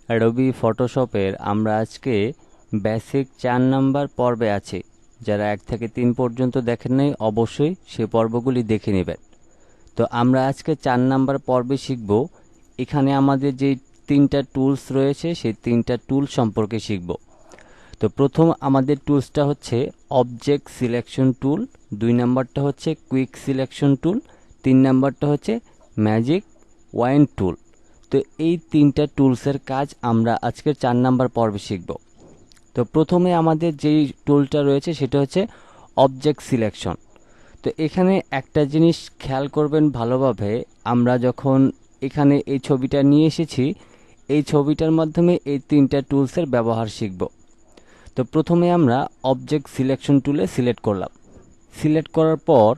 Adobe ফটোশপের আমরা আজকে basic 4 number পর্বে আছি। যারা 1 থেকে 3 পর্যন্ত দেখেন নাই অবশ্যই সে পর্বগুলি দেখে নেবেন। তো আমরা আজকে 4 নাম্বার পর্বে শিখব। এখানে আমাদের যে 3টা টুলস রয়েছে সেই 3টা টুল সম্পর্কে শিখব। তো প্রথম আমাদের টুলসটা হচ্ছে অবজেক্ট সিলেকশন টুল, 2 নাম্বারটা হচ্ছে কুইক সিলেকশন টুল, 3 নাম্বারটা হচ্ছে ম্যাজিক ওয়াইন টুল। তো এই 3টা টুলসের কাজ আমরা আজকের 4 নাম্বার পর্বে শিখব। তো প্রথমে আমাদের যেই টুলটা রয়েছে সেটা হচ্ছে অবজেক্ট সিলেকশন। তো এখানে একটা জিনিস খেয়াল করবেন ভালোভাবে, আমরা যখন এখানে এই ছবিটা নিয়ে এসেছি এই ছবিটার মাধ্যমে এই 3টা টুলসের ব্যবহার শিখব। তো প্রথমে আমরা অবজেক্ট সিলেকশন টুলে সিলেক্ট করলাম। সিলেক্ট করার পর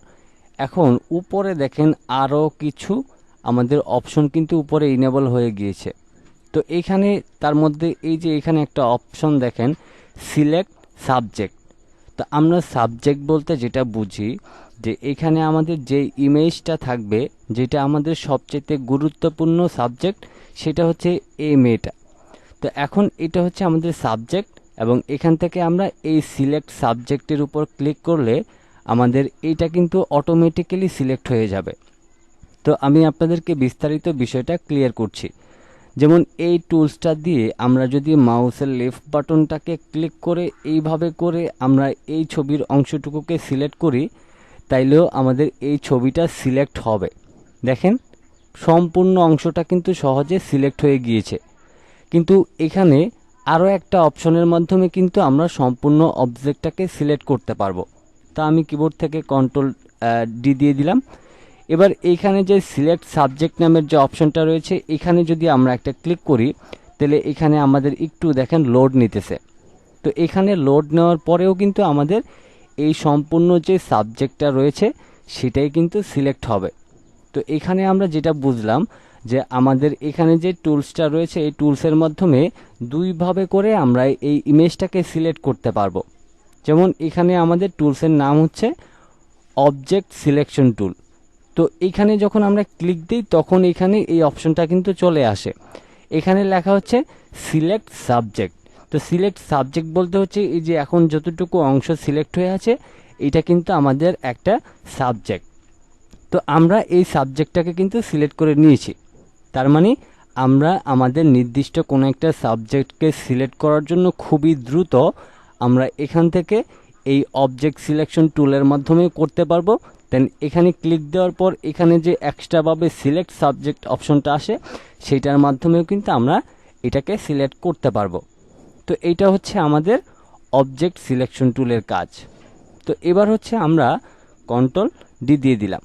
এখন উপরে দেখেন আরও কিছু আমাদের অপশন কিন্তু উপরে ইনেবল হয়ে গিয়েছে। তো এখানে তার মধ্যে এই যে এখানে একটা অপশন দেখেন সিলেক্ট সাবজেক্ট। তো আমরা সাবজেক্ট বলতে যেটা বুঝি যে এখানে আমাদের যে ইমেজটা থাকবে, যেটা আমাদের সবচেয়ে গুরুত্বপূর্ণ সাবজেক্ট, সেটা হচ্ছে এই মেয়েটা। তো এখন এটা হচ্ছে আমাদের সাবজেক্ট এবং এখান থেকে আমরা এই সিলেক্ট সাবজেক্টের উপর ক্লিক করলে আমাদের এইটা কিন্তু অটোমেটিক্যালি সিলেক্ট হয়ে যাবে। তো আমি আপনাদেরকে বিস্তারিত বিষয়টা ক্লিয়ার করছি। যেমন এই টুলসটা দিয়ে আমরা যদি মাউসের লেফট বাটনটাকে ক্লিক করে এইভাবে করে আমরা এই ছবির অংশটুকুকে সিলেক্ট করি, তাইলেও আমাদের এই ছবিটা সিলেক্ট হবে। দেখেন সম্পূর্ণ অংশটা কিন্তু সহজে সিলেক্ট হয়ে গিয়েছে। কিন্তু এখানে আরও একটা অপশনের মাধ্যমে কিন্তু আমরা সম্পূর্ণ অবজেক্টটাকে সিলেক্ট করতে পারবো। তা আমি কিবোর্ড থেকে কন্ট্রোল ডি দিয়ে দিলাম। এবার এইখানে যে সিলেক্ট সাবজেক্ট নামের যে অপশনটা রয়েছে এখানে যদি আমরা একটা ক্লিক করি, তাহলে এখানে আমাদের একটু দেখেন লোড নিতেছে। তো এখানে লোড নেওয়ার পরেও কিন্তু আমাদের এই সম্পূর্ণ যে সাবজেক্টটা রয়েছে সেটাই কিন্তু সিলেক্ট হবে। তো এখানে আমরা যেটা বুঝলাম যে আমাদের এখানে যে টুলসটা রয়েছে এই টুলসের মাধ্যমে দুইভাবে করে আমরা এই ইমেজটাকে সিলেক্ট করতে পারবো। যেমন এখানে আমাদের টুলসের নাম হচ্ছে অবজেক্ট সিলেকশন টুল। তো এখানে যখন আমরা ক্লিক দিই তখন এখানে এই অপশনটা কিন্তু চলে আসে। এখানে লেখা হচ্ছে সিলেক্ট সাবজেক্ট। তো সিলেক্ট সাবজেক্ট বলতে হচ্ছে এই যে এখন যতটুকু অংশ সিলেক্ট হয়ে আছে এটা কিন্তু আমাদের একটা সাবজেক্ট। তো আমরা এই সাবজেক্টটাকে কিন্তু সিলেক্ট করে নিয়েছি। তার মানে আমরা আমাদের নির্দিষ্ট কোনো একটা সাবজেক্টকে সিলেক্ট করার জন্য খুবই দ্রুত আমরা এখান থেকে এই অবজেক্ট সিলেকশন টুলের মাধ্যমে করতে পারবো। দেন এখানে ক্লিক দেওয়ার পর এখানে যে এক্সট্রাভাবে সিলেক্ট সাবজেক্ট অপশনটা আসে সেইটার মাধ্যমেও কিন্তু আমরা এটাকে সিলেক্ট করতে পারবো। তো এইটা হচ্ছে আমাদের অবজেক্ট সিলেকশন টুলের কাজ। তো এবার হচ্ছে আমরা কন্ট্রোল ডি দিয়ে দিলাম।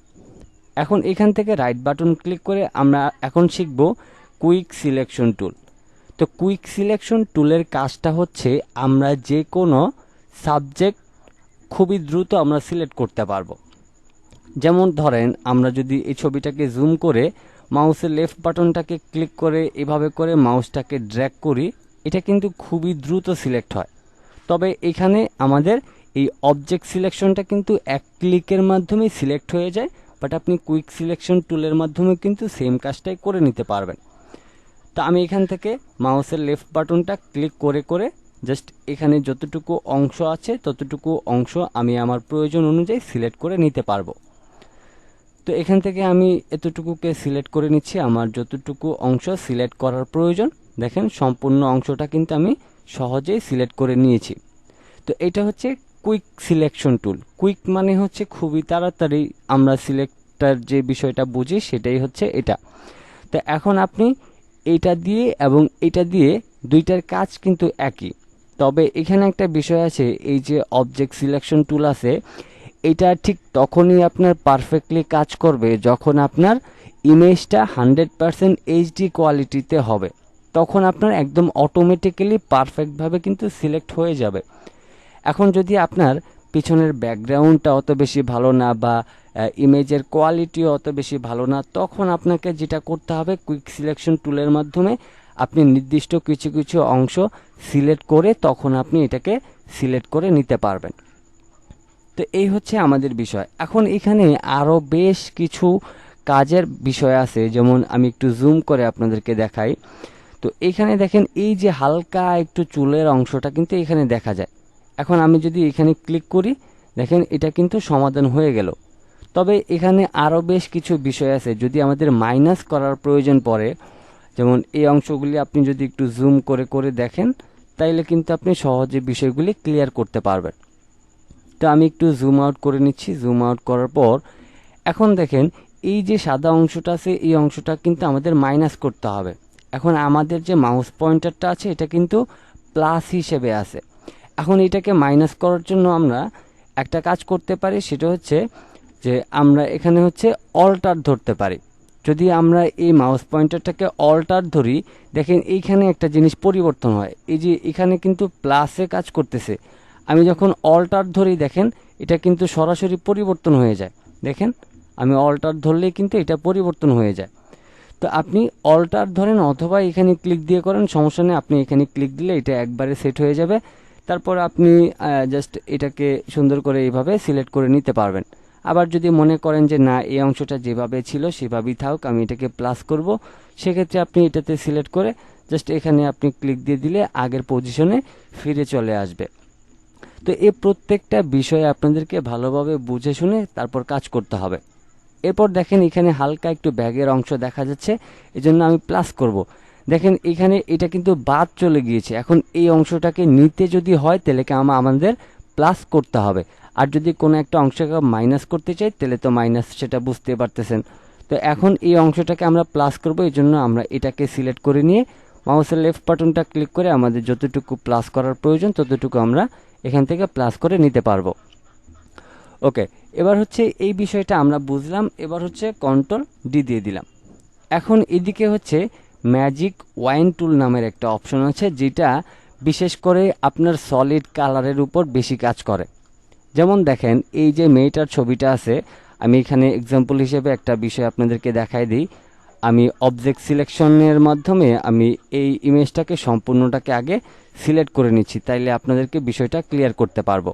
এখন এখান থেকে রাইট বাটন ক্লিক করে আমরা এখন শিখব কুইক সিলেকশন টুল। তো কুইক সিলেকশন টুলের কাজটা হচ্ছে আমরা যে কোনো সাবজেক্ট খুবই দ্রুত আমরা সিলেক্ট করতে পারবো। যেমন ধরেন আমরা যদি এই ছবিটাকে জুম করে মাউসের লেফট বাটনটাকে ক্লিক করে এভাবে করে মাউসটাকে ড্র্যাগ করি, এটা কিন্তু খুবই দ্রুত সিলেক্ট হয়। তবে এখানে আমাদের এই অবজেক্ট সিলেকশনটা কিন্তু এক ক্লিকের মাধ্যমে সিলেক্ট হয়ে যায়, বাট আপনি কুইক সিলেকশন টুলের মাধ্যমে কিন্তু সেম কাজটাই করে নিতে পারবেন। তো আমি এখান থেকে মাউসের লেফট বাটনটা ক্লিক করে করে জাস্ট এখানে যতটুকু অংশ আছে ততটুকু অংশ আমি আমার প্রয়োজন অনুযায়ী সিলেক্ট করে নিতে পারবো। তো এখান থেকে আমি এতটুকুকে সিলেক্ট করে নিচ্ছি, আমার যতটুকু অংশ সিলেক্ট করার প্রয়োজন। দেখেন সম্পূর্ণ অংশটা কিন্তু আমি সহজেই সিলেক্ট করে নিয়েছি। তো এটা হচ্ছে কুইক সিলেকশন টুল। কুইক মানে হচ্ছে খুবই তাড়াতাড়ি আমরা সিলেক্টার যে বিষয়টা বুঝি সেটাই হচ্ছে এটা। তো এখন আপনি এটা দিয়ে এবং এটা দিয়ে দুইটার কাজ কিন্তু একই। তবে এখানে একটা বিষয় আছে, এই যে অবজেক্ট সিলেকশন টুল আছে এটা ঠিক তখনই আপনার পারফেক্টলি কাজ করবে যখন আপনার ইমেজটা 100% এইচডি কোয়ালিটিতে হবে। তখন আপনার একদম অটোমেটিক্যালি পারফেক্টভাবে কিন্তু সিলেক্ট হয়ে যাবে। এখন যদি আপনার পিছনের ব্যাকগ্রাউন্ডটা অত বেশি ভালো না বা ইমেজের কোয়ালিটিও অত বেশি ভালো না, তখন আপনাকে যেটা করতে হবে কুইক সিলেকশন টুলের মাধ্যমে আপনি নির্দিষ্ট কিছু কিছু অংশ সিলেক্ট করে তখন আপনি এটাকে সিলেক্ট করে নিতে পারবেন। তো এই হচ্ছে আমাদের বিষয়। এখন এখানে আরও বেশ কিছু কাজের বিষয় আছে, যেমন আমি একটু জুম করে আপনাদেরকে দেখাই। তো এখানে দেখেন এই যে হালকা একটু চুলের অংশটা কিন্তু এখানে দেখা যায়। এখন আমি যদি এখানে ক্লিক করি, দেখেন এটা কিন্তু সমাধান হয়ে গেল। তবে এখানে আরও বেশ কিছু বিষয় আছে, যদি আমাদের মাইনাস করার প্রয়োজন পড়ে, যেমন এই অংশগুলি আপনি যদি একটু জুম করে করে দেখেন, তাইলে কিন্তু আপনি সহজে বিষয়গুলি ক্লিয়ার করতে পারবেন। তো আমি একটু জুম আউট করে নিচ্ছি। জুম আউট করার পর এখন দেখেন এই যে সাদা অংশটা আছে, এই অংশটা কিন্তু আমাদের মাইনাস করতে হবে। এখন আমাদের যে মাউস পয়েন্টারটা আছে এটা কিন্তু প্লাস হিসেবে আছে। এখন এটাকে মাইনাস করার জন্য আমরা একটা কাজ করতে পারি, সেটা হচ্ছে যে আমরা এখানে হচ্ছে অল্টার ধরতে পারি। যদি আমরা এই মাউস পয়েন্টারটাকে অল্টার ধরি, দেখেন এইখানে একটা জিনিস পরিবর্তন হয়। এই যে এখানে কিন্তু প্লাসে কাজ করতেছে, আমি যখন অল্টার ধরি দেখেন এটা কিন্তু সরাসরি পরিবর্তন হয়ে যায়। দেখেন আমি অল্টার ধরলেই কিন্তু এটা পরিবর্তন হয়ে যায়। তো আপনি অল্টার ধরেন অথবা এখানে ক্লিক দিয়ে করেন, সমস্যা নেই। আপনি এখানে ক্লিক দিলে এটা একবারে সেট হয়ে যাবে। তারপর আপনি জাস্ট এটাকে সুন্দর করে এইভাবে সিলেক্ট করে নিতে পারবেন। আবার যদি মনে করেন যে না, এই অংশটা যেভাবে ছিল সেভাবেই থাকুক, আমি এটাকে প্লাস করব, সেক্ষেত্রে আপনি এটাতে সিলেক্ট করে জাস্ট এখানে আপনি ক্লিক দিয়ে দিলে আগের পজিশনে ফিরে চলে আসবে। তো এই প্রত্যেকটা বিষয়ে আপনাদেরকে ভালোভাবে বুঝে শুনে তারপর কাজ করতে হবে। এরপর দেখেন এখানে হালকা একটু ব্যাগের অংশ দেখা যাচ্ছে, এজন্য আমি প্লাস করব। দেখেন এখানে এটা কিন্তু বাদ চলে গিয়েছে। এখন এই অংশটাকে নিতে যদি হয় তাহলে আমাদের প্লাস করতে হবে, আর যদি কোনো একটা অংশকে মাইনাস করতে চাই তাহলে তো মাইনাস, সেটা বুঝতে পারতেছেন। তো এখন এই অংশটাকে আমরা প্লাস করব, এই জন্য আমরা এটাকে সিলেক্ট করে নিয়ে মাউসের লেফট বাটনটা ক্লিক করে আমাদের যতটুকু প্লাস করার প্রয়োজন ততটুকু আমরা এখান থেকে প্লাস করে নিতে পারবো। ওকে, এবার হচ্ছে এই বিষয়টা আমরা বুঝলাম। এবার হচ্ছে কন্ট্রোল ডি দিয়ে দিলাম। এখন এদিকে হচ্ছে ম্যাজিক ওয়াইন টুল নামের একটা অপশন আছে, যেটা বিশেষ করে আপনার সলিড কালারের উপর বেশি কাজ করে। যেমন দেখেন এই যে মেয়েটার ছবিটা আছে, আমি এখানে এক্সাম্পল হিসেবে একটা বিষয় আপনাদেরকে দেখাই দিই। আমি অবজেক্ট সিলেকশনের মাধ্যমে আমি এই ইমেজটাকে সম্পূর্ণটাকে আগে সিলেক্ট করে নিচ্ছি, তাইলে আপনাদেরকে বিষয়টা ক্লিয়ার করতে পারবো।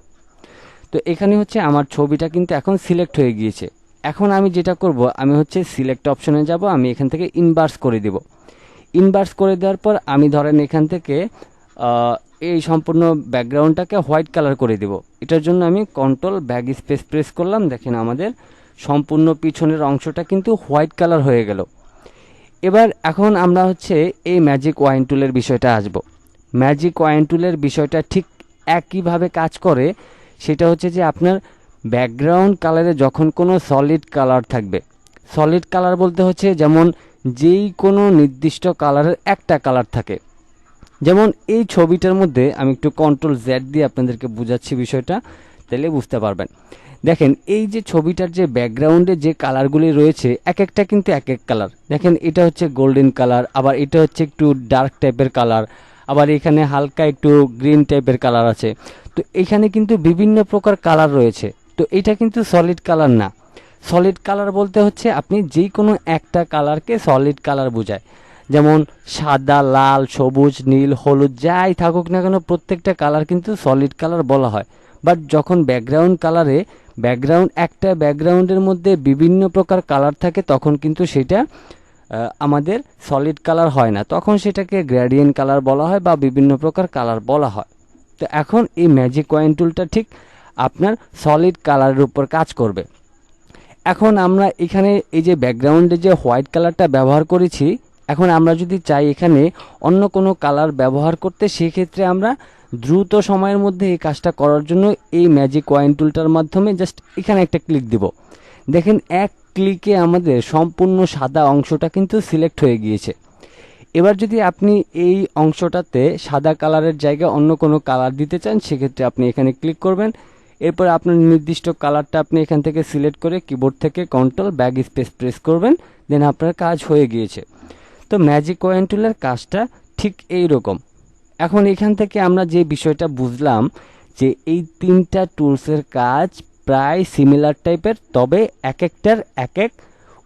তো এখানে হচ্ছে আমার ছবিটা কিন্তু এখন সিলেক্ট হয়ে গিয়েছে। এখন আমি যেটা করব, আমি হচ্ছে সিলেক্ট অপশনে যাব, আমি এখান থেকে ইনভার্স করে দিব। ইনভার্স করে দেওয়ার পর আমি ধরেন এখান থেকে এই সম্পূর্ণ ব্যাকগ্রাউন্ডটাকে হোয়াইট কালার করে দিব। এটার জন্য আমি কন্ট্রোল ব্যাক স্পেস প্রেস করলাম। দেখেন আমাদের সম্পূর্ণ পিছনের অংশটা কিন্তু হোয়াইট কালার হয়ে গেল। এবার এখন আমরা হচ্ছে এই ম্যাজিক ওয়াইন টুলের বিষয়টা আসব। ম্যাজিক ওয়াইন টুলের বিষয়টা ঠিক একইভাবে কাজ করে। সেটা হচ্ছে যে আপনার ব্যাকগ্রাউন্ড কালারে যখন কোনো সলিড কালার থাকবে, সলিড কালার বলতে হচ্ছে যেমন যেই কোনো নির্দিষ্ট কালারের একটা কালার থাকে। যেমন এই ছবিটার মধ্যে আমি একটু কন্ট্রোল জেড দিয়ে আপনাদেরকে বোঝাচ্ছি বিষয়টা, তাহলে বুঝতে পারবেন। দেখেন এই যে ছবিটার যে ব্যাকগ্রাউন্ডে যে কালারগুলি রয়েছে এক একটা কিন্তু এক এক কালার। দেখেন এটা হচ্ছে গোল্ডেন কালার, আবার এটা হচ্ছে একটু ডার্ক টাইপের কালার, আবার এখানে হালকা একটু গ্রিন টাইপের কালার আছে। তো এখানে কিন্তু বিভিন্ন প্রকার কালার রয়েছে। তো এটা কিন্তু সলিড কালার না। সলিড কালার বলতে হচ্ছে আপনি যে কোনো একটা কালারকে সলিড কালার বোঝায়। যেমন সাদা, লাল, সবুজ, নীল, হলুদ যাই থাকুক না কেন প্রত্যেকটা কালার কিন্তু সলিড কালার বলা হয়। বাট যখন ব্যাকগ্রাউন্ড কালারে একটা ব্যাকগ্রাউন্ডের মধ্যে বিভিন্ন প্রকার কালার থাকে তখন কিন্তু সেটা আমাদের সলিড কালার হয় না, তখন সেটাকে গ্রেডিয়েন্ট কালার বলা হয় বা বিভিন্ন প্রকার কালার বলা হয়। তো এখন এই ম্যাজিক ওয়াইন টুলটা ঠিক আপনার সলিড কালারের উপর কাজ করবে। এখন আমরা এখানে এই যে ব্যাকগ্রাউন্ডে যে হোয়াইট কালারটা ব্যবহার করেছি, এখন আমরা যদি চাই এখানে অন্য কোনো কালার ব্যবহার করতে, সেক্ষেত্রে আমরা দ্রুত সময়ের মধ্যে এই কাজটা করার জন্য এই ম্যাজিক ওয়াইন টুলটার মাধ্যমে জাস্ট এখানে একটা ক্লিক দিব। দেখেন এক ক্লিকে আমাদের সম্পূর্ণ সাদা অংশটা কিন্তু সিলেক্ট হয়ে গিয়েছে। এবার যদি আপনি এই অংশটাতে সাদা কালারের জায়গায় অন্য কোনো কালার দিতে চান, সেক্ষেত্রে আপনি এখানে ক্লিক করবেন। এরপর আপনার নির্দিষ্ট কালারটা আপনি এখান থেকে সিলেক্ট করে কিবোর্ড থেকে কন্ট্রোল ব্যাক স্পেস প্রেস করবেন, দেন আপনার কাজ হয়ে গিয়েছে। তো ম্যাজিক ওয়াইন টুলের কাজটা ঠিক এই রকম। এখন এখান থেকে আমরা যে বিষয়টা বুঝলাম যে এই তিনটা টুলসের কাজ প্রায় সিমিলার টাইপের, তবে এক একটার এক এক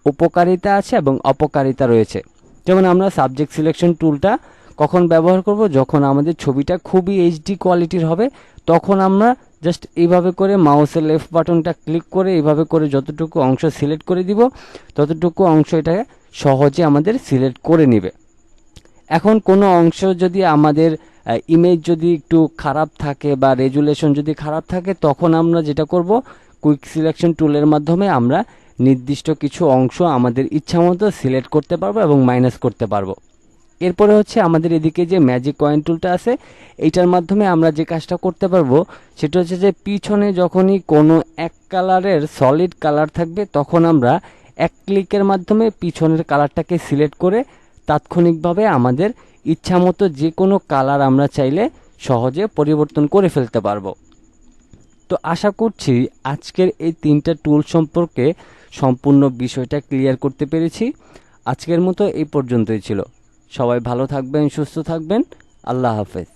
উপকারিতা আছে এবং অপকারিতা রয়েছে। যেমন আমরা সাবজেক্ট সিলেকশন টুলটা কখন ব্যবহার করব, যখন আমাদের ছবিটা খুবই এইচডি কোয়ালিটির হবে, তখন আমরা জাস্ট এইভাবে করে মাউসের লেফট বাটনটা ক্লিক করে এইভাবে করে যতটুকু অংশ সিলেক্ট করে দিব, ততটুকু অংশ এটা সহজে আমাদের সিলেক্ট করে নেবে। এখন কোনো অংশ যদি আমাদের ইমেজ যদি একটু খারাপ থাকে বা রেজুলেশন যদি খারাপ থাকে, তখন আমরা যেটা করব, কুইক সিলেকশন টুলের মাধ্যমে আমরা নির্দিষ্ট কিছু অংশ আমাদের ইচ্ছা মতো সিলেক্ট করতে পারবো এবং মাইনাস করতে পারবো। এরপরে হচ্ছে আমাদের এদিকে যে ম্যাজিক কয়েন টুলটা আছে, এইটার মাধ্যমে আমরা যে কাজটা করতে পারবো সেটা হচ্ছে যে পিছনে যখনই কোনো এক কালারের সলিড কালার থাকবে, তখন আমরা এক ক্লিকের মাধ্যমে পিছনের কালারটাকে সিলেক্ট করে তাৎক্ষণিকভাবে আমাদের ইচ্ছা মতো যে কোনো কালার আমরা চাইলে সহজে পরিবর্তন করে ফেলতে পারবো। তো আশা করছি আজকের এই 3টা টুল সম্পর্কে সম্পূর্ণ বিষয়টা ক্লিয়ার করতে পেরেছি। আজকের মতো এই পর্যন্তই ছিল। সবাই ভালো থাকবেন, সুস্থ থাকবেন। আল্লাহ হাফেজ।